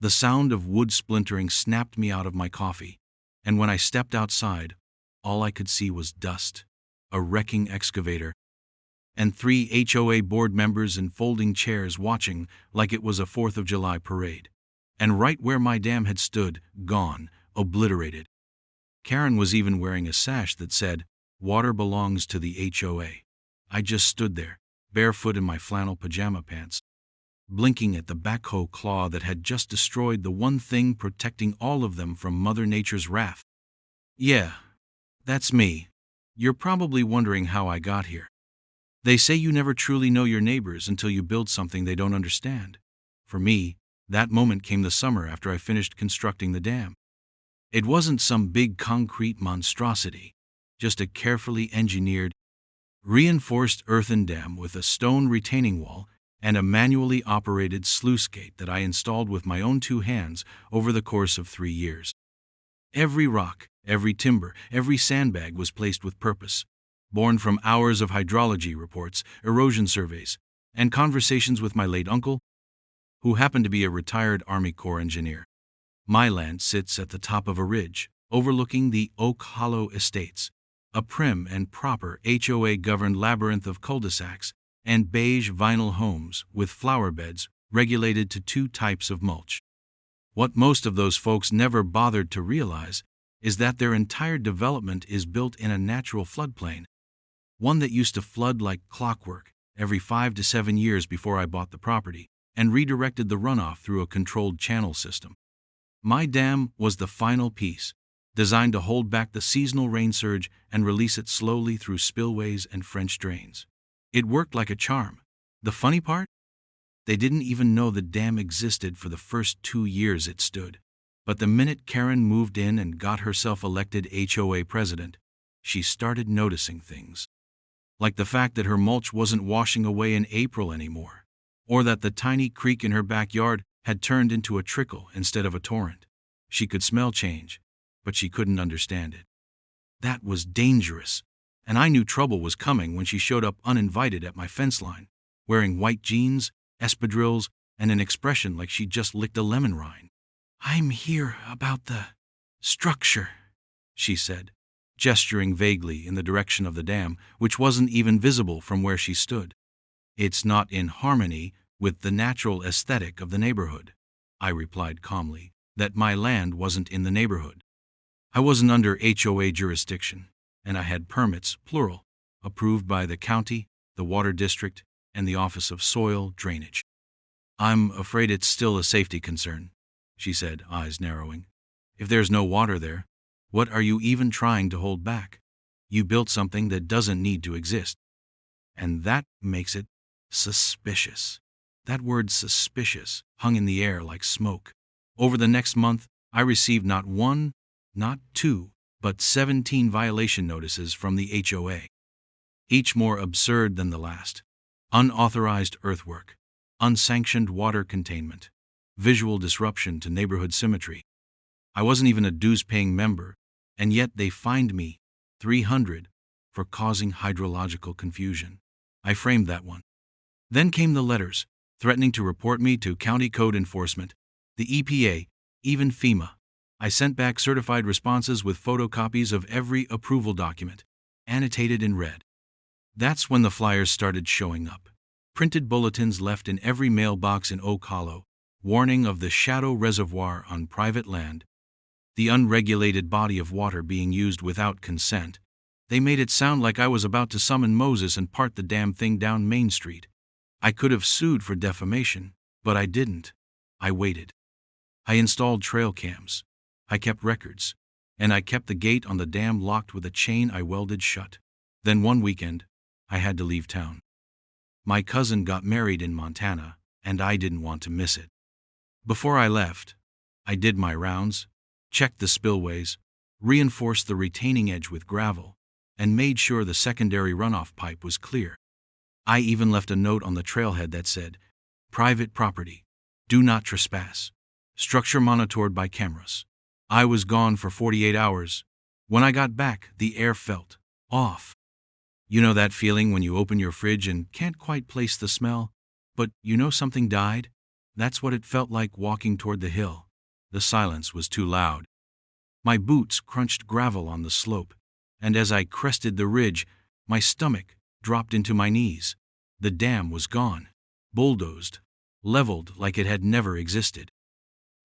The sound of wood splintering snapped me out of my coffee, and when I stepped outside, all I could see was dust, a wrecking excavator, and 3 HOA board members in folding chairs watching like it was a 4th of July parade. And right where my dam had stood, gone, obliterated. Karen was even wearing a sash that said, "Water belongs to the HOA." I just stood there, barefoot in my flannel pajama pants, blinking at the backhoe claw that had just destroyed the one thing protecting all of them from Mother Nature's wrath. Yeah, that's me. You're probably wondering how I got here. They say you never truly know your neighbors until you build something they don't understand. For me, that moment came the summer after I finished constructing the dam. It wasn't some big concrete monstrosity, just a carefully engineered, reinforced earthen dam with a stone retaining wall and a manually operated sluice gate that I installed with my own 2 hands over the course of 3 years. Every rock, every timber, every sandbag was placed with purpose, born from hours of hydrology reports, erosion surveys, and conversations with my late uncle, who happened to be a retired Army Corps engineer. My land sits at the top of a ridge, overlooking the Oak Hollow Estates, a prim and proper HOA-governed labyrinth of cul-de-sacs and beige vinyl homes with flower beds regulated to 2 types of mulch. What most of those folks never bothered to realize is that their entire development is built in a natural floodplain, one that used to flood like clockwork every 5 to 7 years before I bought the property and redirected the runoff through a controlled channel system. My dam was the final piece, designed to hold back the seasonal rain surge and release it slowly through spillways and French drains. It worked like a charm. The funny part? They didn't even know the dam existed for the first 2 years it stood. But the minute Karen moved in and got herself elected HOA president, she started noticing things. Like the fact that her mulch wasn't washing away in April anymore, or that the tiny creek in her backyard had turned into a trickle instead of a torrent. She could smell change, but she couldn't understand it. That was dangerous, and I knew trouble was coming when she showed up uninvited at my fence line, wearing white jeans, espadrilles, and an expression like she'd just licked a lemon rind. "I'm here about the structure," she said, gesturing vaguely in the direction of the dam, which wasn't even visible from where she stood. "It's not in harmony with the natural aesthetic of the neighborhood," I replied calmly, that my land wasn't in the neighborhood. I wasn't under HOA jurisdiction, and I had permits, plural, approved by the county, the water district, and the Office of Soil Drainage. "I'm afraid it's still a safety concern," she said, eyes narrowing. "If there's no water there, what are you even trying to hold back? You built something that doesn't need to exist. And that makes it suspicious." That word suspicious hung in the air like smoke. Over the next month, I received not 1, not 2, but 17 violation notices from the HOA. Each more absurd than the last. Unauthorized earthwork, unsanctioned water containment, visual disruption to neighborhood symmetry. I wasn't even a dues-paying member, and yet they fined me $300 for causing hydrological confusion. I framed that one. Then came the letters, threatening to report me to county code enforcement, the EPA, even FEMA. I sent back certified responses with photocopies of every approval document, annotated in red. That's when the flyers started showing up. Printed bulletins left in every mailbox in Oak Hollow, warning of the shadow reservoir on private land, the unregulated body of water being used without consent. They made it sound like I was about to summon Moses and part the damn thing down Main Street. I could have sued for defamation, but I didn't. I waited. I installed trail cams. I kept records. And I kept the gate on the dam locked with a chain I welded shut. Then one weekend, I had to leave town. My cousin got married in Montana, and I didn't want to miss it. Before I left, I did my rounds, checked the spillways, reinforced the retaining edge with gravel, and made sure the secondary runoff pipe was clear. I even left a note on the trailhead that said, "Private property. Do not trespass. Structure monitored by cameras." I was gone for 48 hours. When I got back, the air felt off. You know that feeling when you open your fridge and can't quite place the smell, but you know something died? That's what it felt like walking toward the hill. The silence was too loud. My boots crunched gravel on the slope, and as I crested the ridge, my stomach dropped into my knees. The dam was gone, bulldozed, leveled like it had never existed.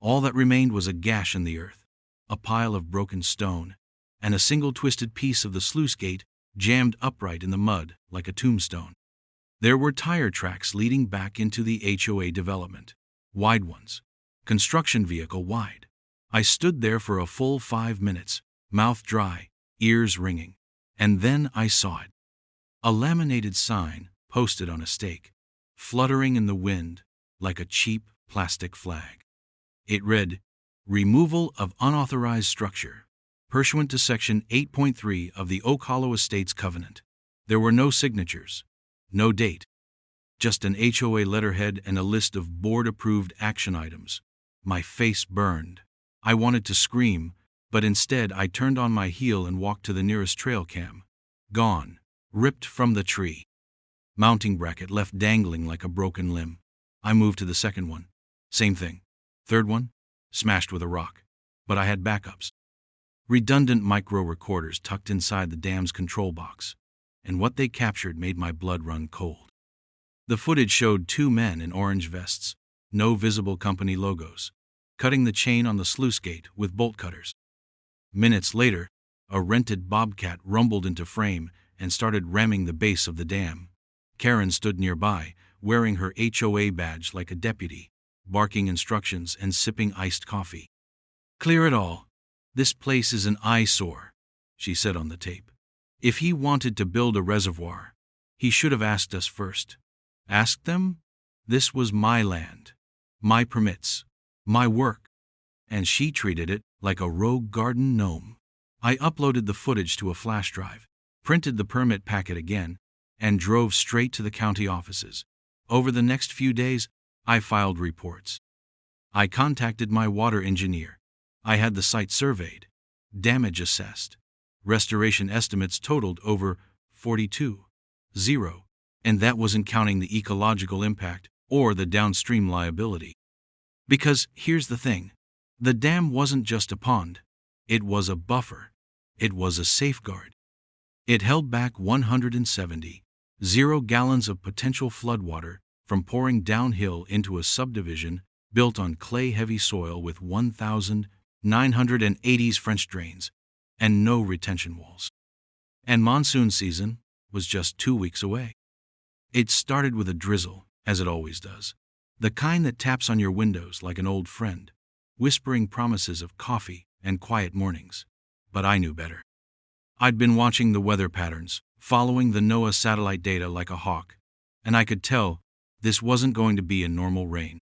All that remained was a gash in the earth, a pile of broken stone, and a single twisted piece of the sluice gate jammed upright in the mud like a tombstone. There were tire tracks leading back into the HOA development, wide ones, construction vehicle wide. I stood there for a full 5 minutes, mouth dry, ears ringing, and then I saw it. A laminated sign posted on a stake, fluttering in the wind like a cheap plastic flag. It read, "Removal of unauthorized structure, pursuant to Section 8.3 of the Oak Hollow Estates Covenant." There were no signatures, no date, just an HOA letterhead and a list of board-approved action items. My face burned. I wanted to scream, but instead I turned on my heel and walked to the nearest trail cam. Gone, ripped from the tree. Mounting bracket left dangling like a broken limb. I moved to the second one. Same thing. Third one, smashed with a rock. But I had backups. Redundant micro-recorders tucked inside the dam's control box, and what they captured made my blood run cold. The footage showed 2 men in orange vests, no visible company logos, cutting the chain on the sluice gate with bolt cutters. Minutes later, a rented bobcat rumbled into frame and started ramming the base of the dam. Karen stood nearby, wearing her HOA badge like a deputy, barking instructions and sipping iced coffee. "Clear it all. This place is an eyesore," she said on the tape. "If he wanted to build a reservoir, he should have asked us first." Asked them? This was my land, my permits, my work, and she treated it like a rogue garden gnome. I uploaded the footage to a flash drive, printed the permit packet again, and drove straight to the county offices. Over the next few days, I filed reports. I contacted my water engineer. I had the site surveyed, damage assessed. Restoration estimates totaled over 42.0, and that wasn't counting the ecological impact or the downstream liability. Because here's the thing, the dam wasn't just a pond, it was a buffer, it was a safeguard. It held back 170.0 gallons of potential floodwater from pouring downhill into a subdivision built on clay-heavy soil with 1,980 French drains and no retention walls. And monsoon season was just 2 weeks away. It started with a drizzle, as it always does, the kind that taps on your windows like an old friend, whispering promises of coffee and quiet mornings. But I knew better. I'd been watching the weather patterns, following the NOAA satellite data like a hawk, and I could tell this wasn't going to be a normal rain.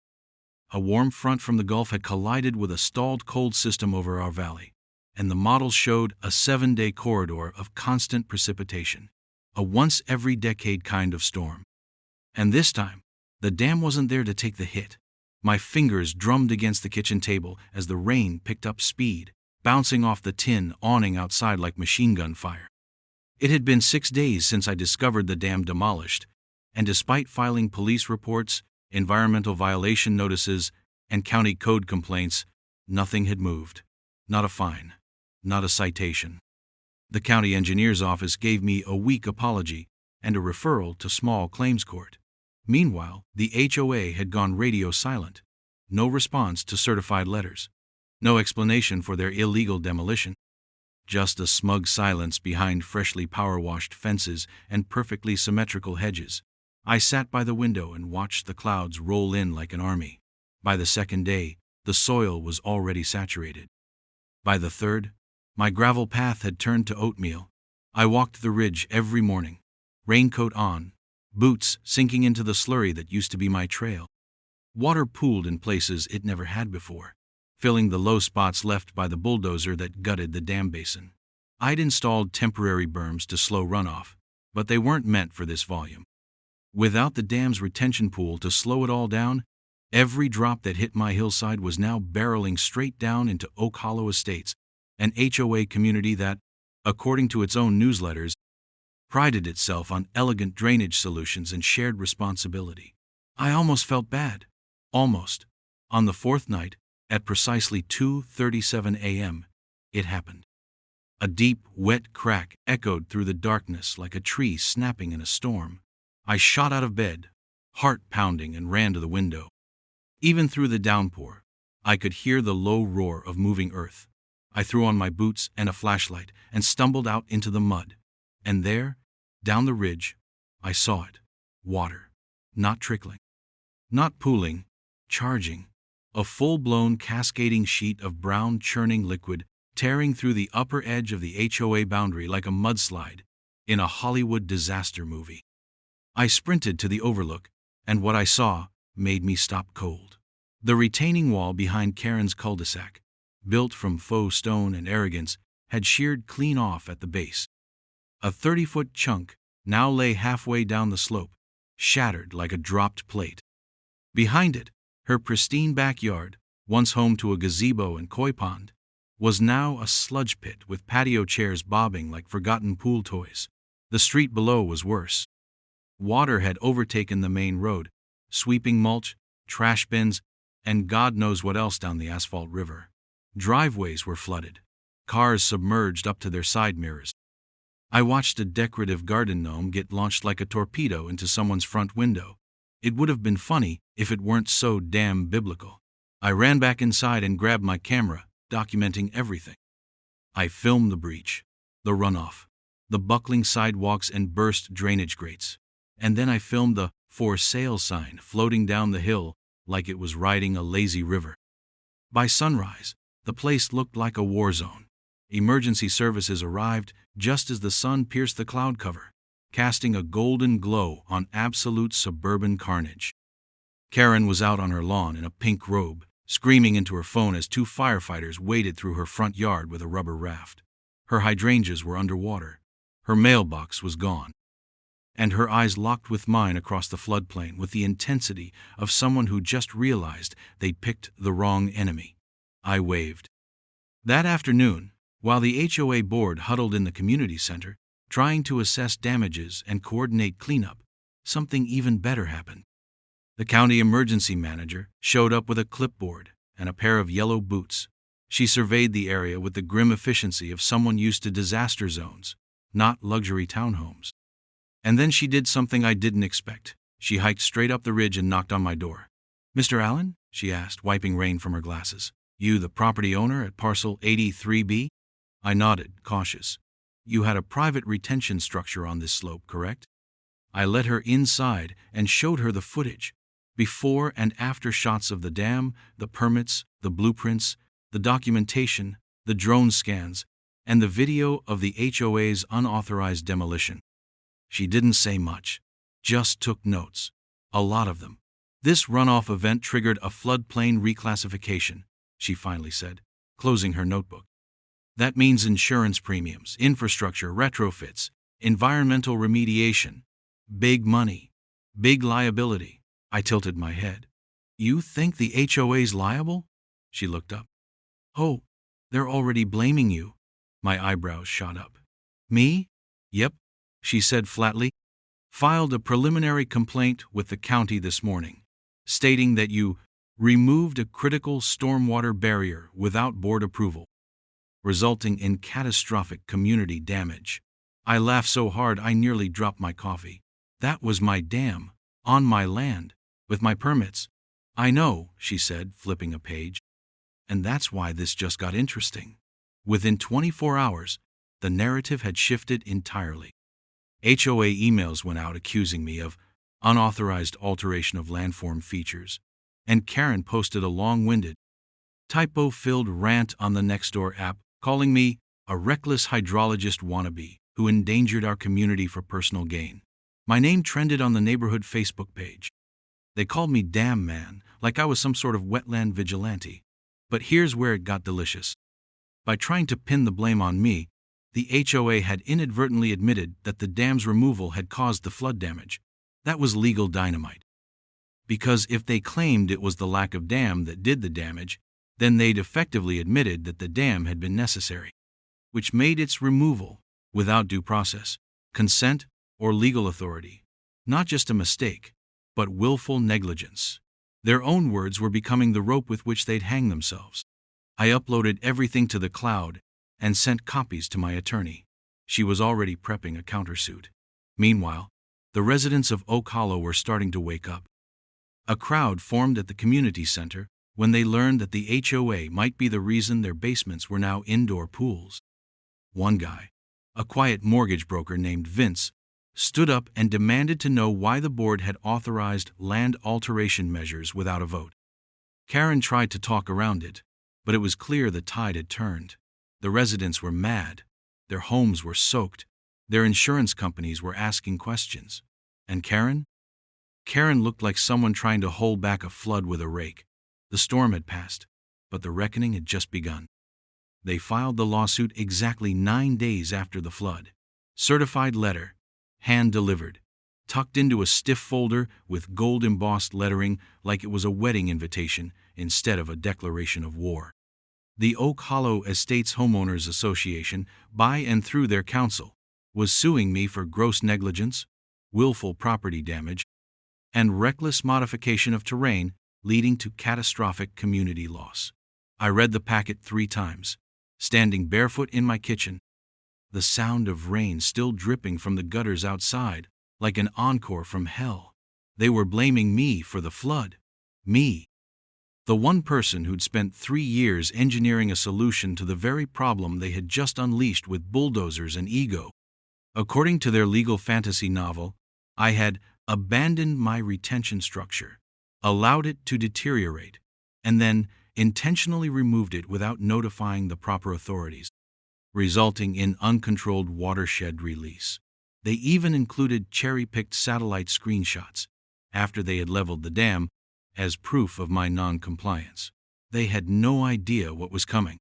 A warm front from the Gulf had collided with a stalled cold system over our valley, and the models showed a 7-day corridor of constant precipitation, a once-every-decade kind of storm. And this time, the dam wasn't there to take the hit. My fingers drummed against the kitchen table as the rain picked up speed, bouncing off the tin awning outside like machine gun fire. It had been 6 days since I discovered the dam demolished, and despite filing police reports, environmental violation notices, and county code complaints, nothing had moved. Not a fine, not a citation. The county engineer's office gave me a weak apology and a referral to small claims court. Meanwhile, the HOA had gone radio silent. No response to certified letters. No explanation for their illegal demolition. Just a smug silence behind freshly power-washed fences and perfectly symmetrical hedges. I sat by the window and watched the clouds roll in like an army. By the second day, the soil was already saturated. By the third, my gravel path had turned to oatmeal. I walked the ridge every morning, raincoat on, boots sinking into the slurry that used to be my trail. Water pooled in places it never had before, filling the low spots left by the bulldozer that gutted the dam basin. I'd installed temporary berms to slow runoff, but they weren't meant for this volume. Without the dam's retention pool to slow it all down, every drop that hit my hillside was now barreling straight down into Oak Hollow Estates, an HOA community that, according to its own newsletters, prided itself on elegant drainage solutions and shared responsibility. I almost felt bad. Almost. On the fourth night, at precisely 2:37 a.m., it happened. A deep, wet crack echoed through the darkness like a tree snapping in a storm. I shot out of bed, heart pounding, and ran to the window. Even through the downpour, I could hear the low roar of moving earth. I threw on my boots and a flashlight and stumbled out into the mud. And there, down the ridge, I saw it. Water. Not trickling. Not pooling. Charging. A full-blown cascading sheet of brown churning liquid tearing through the upper edge of the HOA boundary like a mudslide in a Hollywood disaster movie. I sprinted to the overlook, and what I saw made me stop cold. The retaining wall behind Karen's cul-de-sac, built from faux stone and arrogance, had sheared clean off at the base. A 30-foot chunk now lay halfway down the slope, shattered like a dropped plate. Behind it, her pristine backyard, once home to a gazebo and koi pond, was now a sludge pit with patio chairs bobbing like forgotten pool toys. The street below was worse. Water had overtaken the main road, sweeping mulch, trash bins, and God knows what else down the asphalt river. Driveways were flooded, cars submerged up to their side mirrors. I watched a decorative garden gnome get launched like a torpedo into someone's front window. It would have been funny if it weren't so damn biblical. I ran back inside and grabbed my camera, documenting everything. I filmed the breach, the runoff, the buckling sidewalks and burst drainage grates. And then I filmed the "For Sale" sign floating down the hill like it was riding a lazy river. By sunrise, the place looked like a war zone. Emergency services arrived just as the sun pierced the cloud cover, casting a golden glow on absolute suburban carnage. Karen was out on her lawn in a pink robe, screaming into her phone as two firefighters waded through her front yard with a rubber raft. Her hydrangeas were underwater. Her mailbox was gone. And her eyes locked with mine across the floodplain with the intensity of someone who just realized they'd picked the wrong enemy. I waved. That afternoon, while the HOA board huddled in the community center, trying to assess damages and coordinate cleanup, something even better happened. The county emergency manager showed up with a clipboard and a pair of yellow boots. She surveyed the area with the grim efficiency of someone used to disaster zones, not luxury townhomes. And then she did something I didn't expect. She hiked straight up the ridge and knocked on my door. "Mr. Allen?" she asked, wiping rain from her glasses. "You the property owner at parcel 83B? I nodded, cautious. "You had a private retention structure on this slope, correct?" I led her inside and showed her the footage. Before and after shots of the dam, the permits, the blueprints, the documentation, the drone scans, and the video of the HOA's unauthorized demolition. She didn't say much, just took notes. A lot of them. "This runoff event triggered a floodplain reclassification," she finally said, closing her notebook. "That means insurance premiums, infrastructure retrofits, environmental remediation. Big money. Big liability." I tilted my head. "You think the HOA's liable?" She looked up. "Oh, they're already blaming you." My eyebrows shot up. "Me?" "Yep," she said flatly. "Filed a preliminary complaint with the county this morning, stating that you removed a critical stormwater barrier without board approval, resulting in catastrophic community damage." I laughed so hard I nearly dropped my coffee. "That was my dam, on my land, with my permits." "I know," she said, flipping a page. "And that's why this just got interesting." Within 24 hours, the narrative had shifted entirely. HOA emails went out accusing me of unauthorized alteration of landform features, and Karen posted a long-winded, typo-filled rant on the Nextdoor app calling me a reckless hydrologist wannabe who endangered our community for personal gain. My name trended on the neighborhood Facebook page. They called me Dam Man, like I was some sort of wetland vigilante. But here's where it got delicious. By trying to pin the blame on me, the HOA had inadvertently admitted that the dam's removal had caused the flood damage. That was legal dynamite. Because if they claimed it was the lack of dam that did the damage, then they'd effectively admitted that the dam had been necessary, which made its removal, without due process, consent, or legal authority, not just a mistake, but willful negligence. Their own words were becoming the rope with which they'd hang themselves. I uploaded everything to the cloud and sent copies to my attorney. She was already prepping a countersuit. Meanwhile, the residents of Oak Hollow were starting to wake up. A crowd formed at the community center when they learned that the HOA might be the reason their basements were now indoor pools. One guy, a quiet mortgage broker named Vince, stood up and demanded to know why the board had authorized land alteration measures without a vote. Karen tried to talk around it, but it was clear the tide had turned. The residents were mad. Their homes were soaked. Their insurance companies were asking questions. And Karen? Karen looked like someone trying to hold back a flood with a rake. The storm had passed, but the reckoning had just begun. They filed the lawsuit exactly 9 days after the flood. Certified letter, hand-delivered, tucked into a stiff folder with gold-embossed lettering like it was a wedding invitation instead of a declaration of war. The Oak Hollow Estates Homeowners Association, by and through their counsel, was suing me for gross negligence, willful property damage, and reckless modification of terrain leading to catastrophic community loss. I read the packet 3 times, standing barefoot in my kitchen, the sound of rain still dripping from the gutters outside, like an encore from hell. They were blaming me for the flood. Me. The one person who'd spent 3 years engineering a solution to the very problem they had just unleashed with bulldozers and ego. According to their legal fantasy novel, I had abandoned my retention structure, allowed it to deteriorate, and then intentionally removed it without notifying the proper authorities, resulting in uncontrolled watershed release. They even included cherry-picked satellite screenshots, after they had leveled the dam, as proof of my non-compliance. They had no idea what was coming.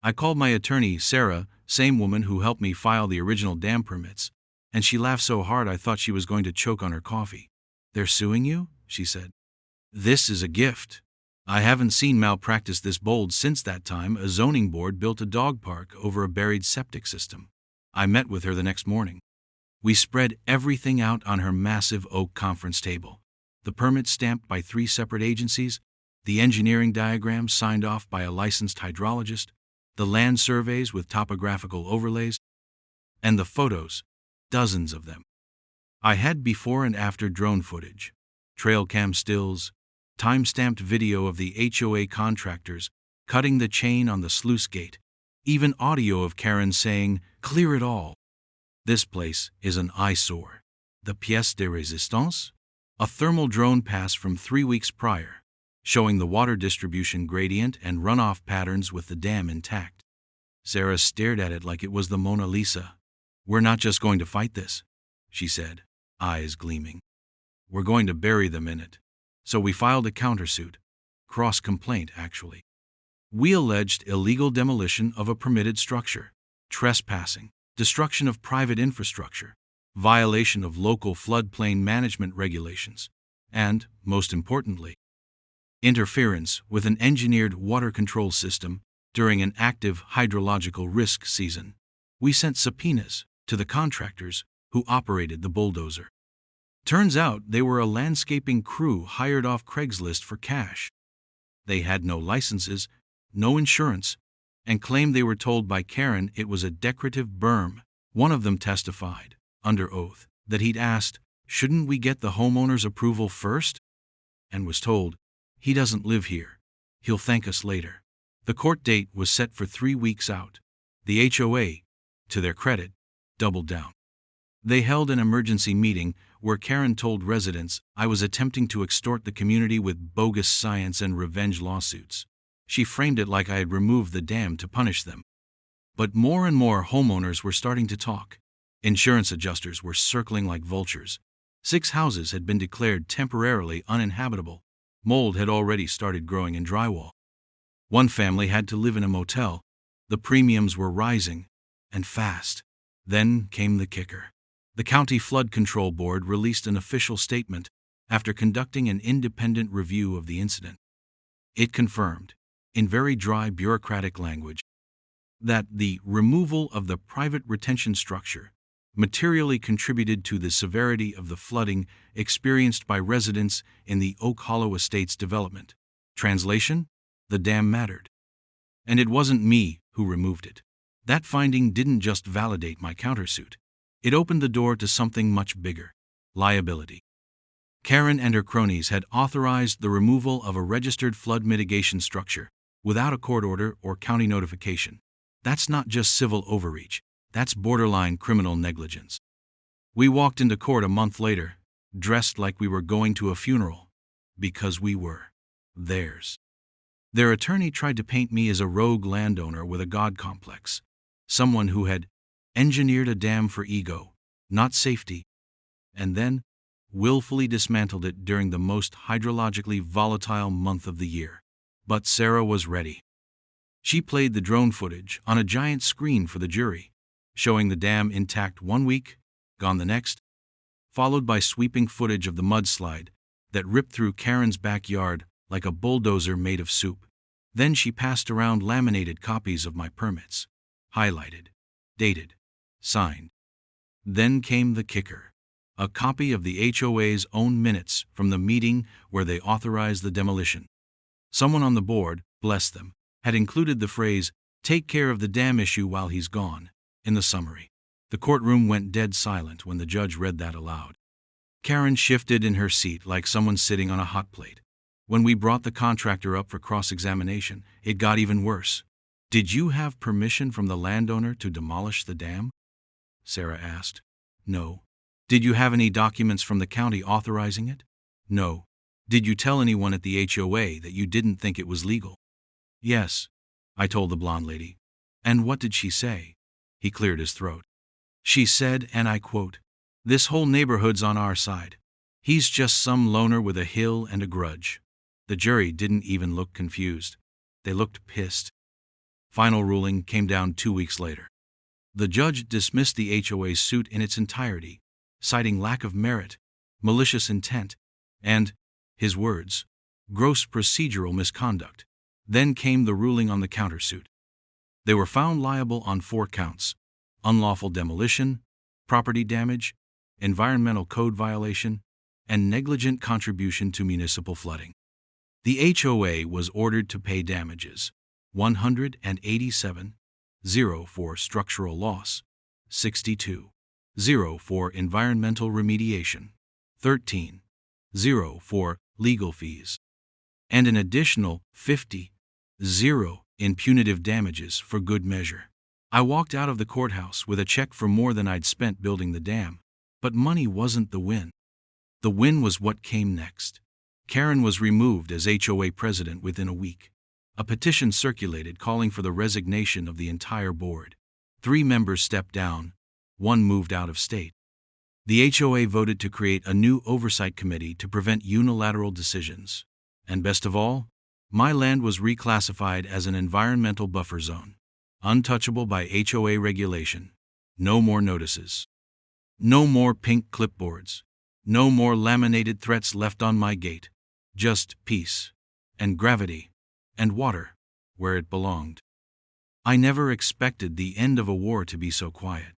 I called my attorney, Sarah, same woman who helped me file the original dam permits, and she laughed so hard I thought she was going to choke on her coffee. "They're suing you?" she said. "This is a gift. I haven't seen malpractice this bold since that time a zoning board built a dog park over a buried septic system." I met with her the next morning. We spread everything out on her massive oak conference table. The permit stamped by 3 separate agencies, the engineering diagrams signed off by a licensed hydrologist, the land surveys with topographical overlays, and the photos, dozens of them. I had before and after drone footage, trail cam stills, time-stamped video of the HOA contractors cutting the chain on the sluice gate, even audio of Karen saying, "Clear it all. This place is an eyesore." The pièce de résistance? A thermal drone pass from 3 weeks prior, showing the water distribution gradient and runoff patterns with the dam intact. Sarah stared at it like it was the Mona Lisa. "We're not just going to fight this," she said, eyes gleaming. "We're going to bury them in it." So we filed a countersuit. Cross-complaint, actually. We alleged illegal demolition of a permitted structure, trespassing, destruction of private infrastructure, violation of local floodplain management regulations, and, most importantly, interference with an engineered water control system during an active hydrological risk season. We sent subpoenas to the contractors who operated the bulldozer. Turns out they were a landscaping crew hired off Craigslist for cash. They had no licenses, no insurance, and claimed they were told by Karen it was a decorative berm. One of them testified, under oath, that he'd asked, "Shouldn't we get the homeowner's approval first?" and was told, "He doesn't live here. He'll thank us later." The court date was set for 3 weeks out. The HOA, to their credit, doubled down. They held an emergency meeting where Karen told residents I was attempting to extort the community with bogus science and revenge lawsuits. She framed it like I had removed the dam to punish them. But more and more homeowners were starting to talk. Insurance adjusters were circling like vultures. 6 houses had been declared temporarily uninhabitable. Mold had already started growing in drywall. One family had to live in a motel. The premiums were rising, and fast. Then came the kicker. The County Flood Control Board released an official statement after conducting an independent review of the incident. It confirmed, in very dry bureaucratic language, that the removal of the private retention structure materially contributed to the severity of the flooding experienced by residents in the Oak Hollow Estates development. Translation? The dam mattered. And it wasn't me who removed it. That finding didn't just validate my countersuit. It opened the door to something much bigger: liability. Karen and her cronies had authorized the removal of a registered flood mitigation structure without a court order or county notification. That's not just civil overreach, that's borderline criminal negligence. We walked into court a month later, dressed like we were going to a funeral, because we were theirs. Their attorney tried to paint me as a rogue landowner with a god complex, someone who had engineered a dam for ego, not safety, and then willfully dismantled it during the most hydrologically volatile month of the year. But Sarah was ready. She played the drone footage on a giant screen for the jury, showing the dam intact one week, gone the next, followed by sweeping footage of the mudslide that ripped through Karen's backyard like a bulldozer made of soup. Then she passed around laminated copies of my permits, highlighted, dated, signed. Then came the kicker: a copy of the HOA's own minutes from the meeting where they authorized the demolition. Someone on the board, bless them, had included the phrase, "Take care of the dam issue while he's gone," in the summary. The courtroom went dead silent when the judge read that aloud. Karen shifted in her seat like someone sitting on a hot plate. When we brought the contractor up for cross-examination, it got even worse. "Did you have permission from the landowner to demolish the dam?" Sarah asked. "No." "Did you have any documents from the county authorizing it?" "No." "Did you tell anyone at the HOA that you didn't think it was legal?" "Yes," I told the blonde lady. "And what did she say?" He cleared his throat. "She said, and I quote, 'This whole neighborhood's on our side. He's just some loner with a hill and a grudge.'" The jury didn't even look confused. They looked pissed. Final ruling came down 2 weeks later. The judge dismissed the HOA's suit in its entirety, citing lack of merit, malicious intent, and, his words, gross procedural misconduct. Then came the ruling on the countersuit. They were found liable on 4 counts: unlawful demolition, property damage, environmental code violation, and negligent contribution to municipal flooding. The HOA was ordered to pay damages: $187,000 for structural loss, $62,000 for environmental remediation, $13,000 for legal fees, and an additional $50,000 in punitive damages for good measure. I walked out of the courthouse with a check for more than I'd spent building the dam, but money wasn't the win. The win was what came next. Karen was removed as HOA president within a week. A petition circulated calling for the resignation of the entire board. 3 members stepped down, 1 moved out of state. The HOA voted to create a new oversight committee to prevent unilateral decisions. And best of all, my land was reclassified as an environmental buffer zone, untouchable by HOA regulation. No more notices. No more pink clipboards. No more laminated threats left on my gate. Just peace, and gravity, and water, where it belonged. I never expected the end of a war to be so quiet.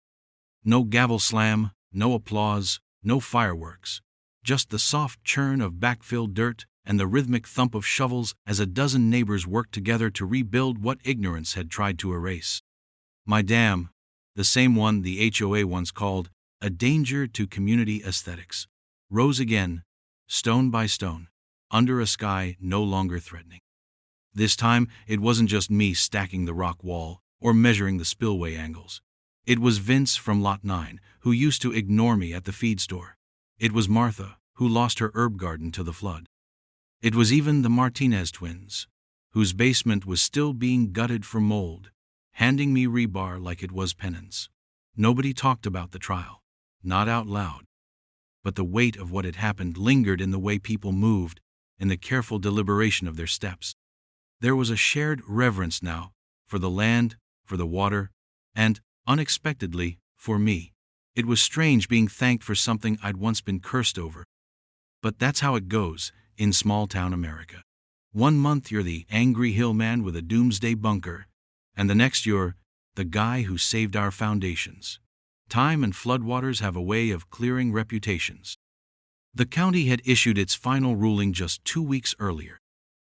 No gavel slam, no applause, no fireworks. Just the soft churn of backfilled dirt and the rhythmic thump of shovels as a dozen neighbors worked together to rebuild what ignorance had tried to erase. My dam, the same one the HOA once called a danger to community aesthetics, rose again, stone by stone, under a sky no longer threatening. This time, it wasn't just me stacking the rock wall or measuring the spillway angles. It was Vince from Lot 9, who used to ignore me at the feed store. It was Martha, who lost her herb garden to the flood. It was even the Martinez twins, whose basement was still being gutted for mold, handing me rebar like it was penance. Nobody talked about the trial, not out loud. But the weight of what had happened lingered in the way people moved, in the careful deliberation of their steps. There was a shared reverence now, for the land, for the water, and, unexpectedly, for me. It was strange being thanked for something I'd once been cursed over. But that's how it goes in small-town America. One month you're the angry hillman with a doomsday bunker, and the next you're the guy who saved our foundations. Time and floodwaters have a way of clearing reputations. The county had issued its final ruling just 2 weeks earlier.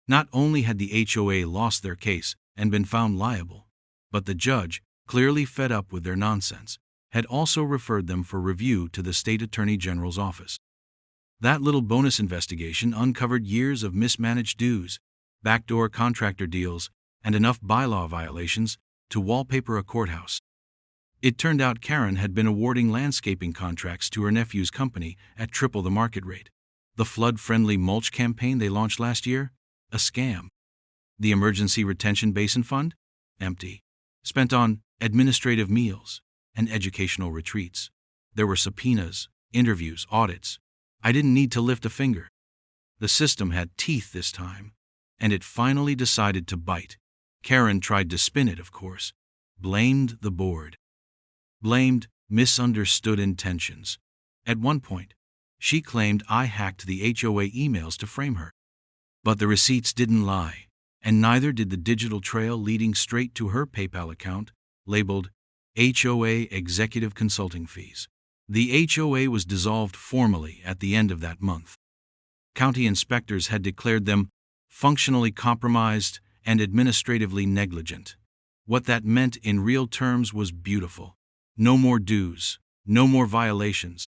Not only had the HOA lost their case and been found liable, but the judge, clearly fed up with their nonsense, had also referred them for review to the state attorney general's office. That little bonus investigation uncovered years of mismanaged dues, backdoor contractor deals, and enough bylaw violations to wallpaper a courthouse. It turned out Karen had been awarding landscaping contracts to her nephew's company at triple the market rate. The flood-friendly mulch campaign they launched last year? A scam. The emergency retention basin fund? Empty. Spent on administrative meals and educational retreats. There were subpoenas, interviews, audits. I didn't need to lift a finger. The system had teeth this time, and it finally decided to bite. Karen tried to spin it, of course. Blamed the board. Blamed misunderstood intentions. At one point, she claimed I hacked the HOA emails to frame her. But the receipts didn't lie, and neither did the digital trail leading straight to her PayPal account, labeled HOA Executive Consulting Fees. The HOA was dissolved formally at the end of that month. County inspectors had declared them functionally compromised and administratively negligent. What that meant in real terms was beautiful. No more dues, no more violations,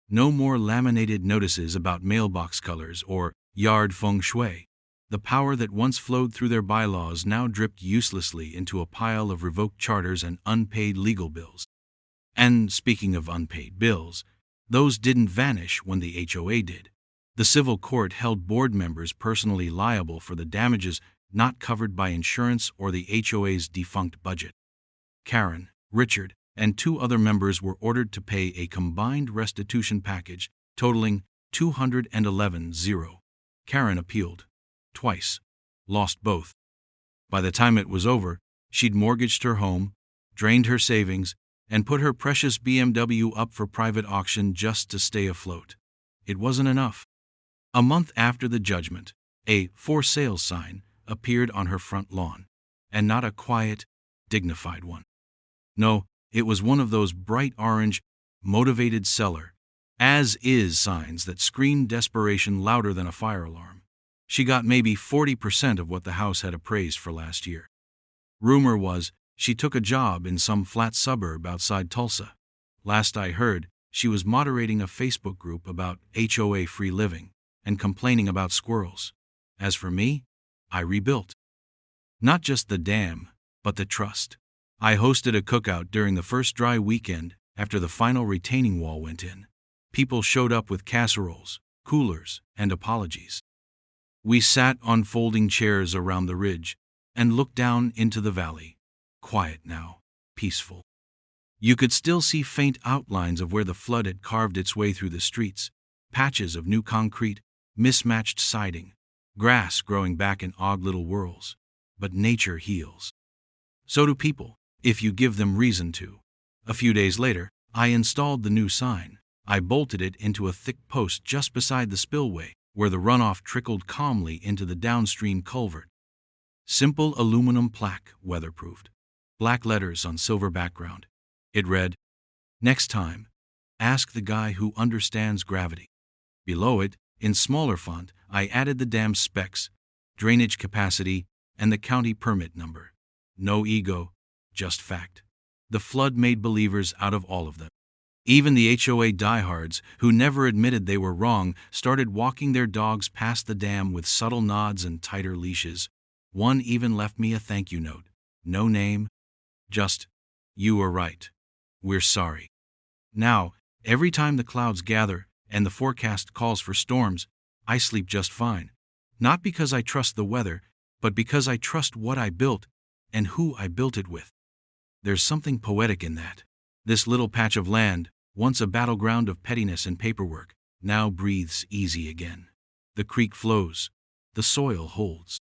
no more laminated notices about mailbox colors or yard feng shui. The power that once flowed through their bylaws now dripped uselessly into a pile of revoked charters and unpaid legal bills. And speaking of unpaid bills, those didn't vanish when the HOA did. The civil court held board members personally liable for the damages not covered by insurance or the HOA's defunct budget. Karen, Richard, and 2 other members were ordered to pay a combined restitution package totaling $211,000. Karen appealed. Twice. Lost both. By the time it was over, she'd mortgaged her home, drained her savings, and put her precious BMW up for private auction just to stay afloat. It wasn't enough. A month after the judgment, a for sale sign appeared on her front lawn, and not a quiet, dignified one. No, it was one of those bright orange, motivated seller, as is signs that screamed desperation louder than a fire alarm. She got maybe 40% of what the house had appraised for last year. Rumor was she took a job in some flat suburb outside Tulsa. Last I heard, she was moderating a Facebook group about HOA free living and complaining about squirrels. As for me, I rebuilt. Not just the dam, but the trust. I hosted a cookout during the first dry weekend after the final retaining wall went in. People showed up with casseroles, coolers, and apologies. We sat on folding chairs around the ridge and looked down into the valley. Quiet now, peaceful. You could still see faint outlines of where the flood had carved its way through the streets, patches of new concrete, mismatched siding, grass growing back in odd little whorls. But nature heals. So do people, if you give them reason to. A few days later, I installed the new sign. I bolted it into a thick post just beside the spillway, where the runoff trickled calmly into the downstream culvert. Simple aluminum plaque, weatherproofed. Black letters on silver background. It read, "Next time, ask the guy who understands gravity." Below it, in smaller font, I added the dam specs, drainage capacity, and the county permit number. No ego, just fact. The flood made believers out of all of them. Even the HOA diehards, who never admitted they were wrong, started walking their dogs past the dam with subtle nods and tighter leashes. One even left me a thank you note. No name, just, "You were right. We're sorry." Now, every time the clouds gather and the forecast calls for storms, I sleep just fine. Not because I trust the weather, but because I trust what I built and who I built it with. There's something poetic in that. This little patch of land, once a battleground of pettiness and paperwork, now breathes easy again. The creek flows. The soil holds.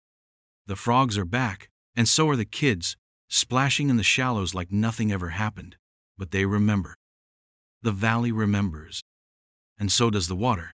The frogs are back, and so are the kids, splashing in the shallows like nothing ever happened. But they remember. The valley remembers. And so does the water.